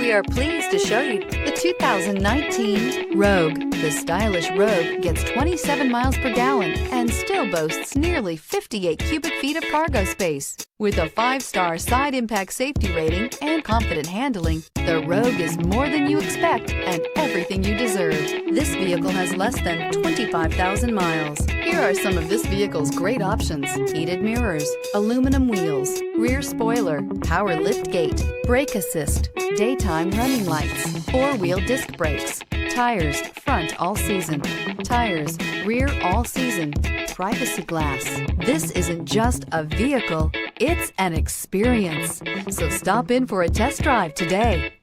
We are pleased to show you the 2019 Rogue. The stylish Rogue gets 27 miles per gallon and still boasts nearly 58 cubic feet of cargo space. With a 5-star side impact safety rating and confident handling, the Rogue is more than you expect and everything you deserve. This vehicle has less than 25,000 miles. Here are some of this vehicle's great options: heated mirrors, aluminum wheels, rear spoiler, power lift gate, brake assist, daytime running lights, 4-wheel disc brakes, tires front all season, tires rear all season, privacy glass. This isn't just a vehicle, it's an experience. So stop in for a test drive today.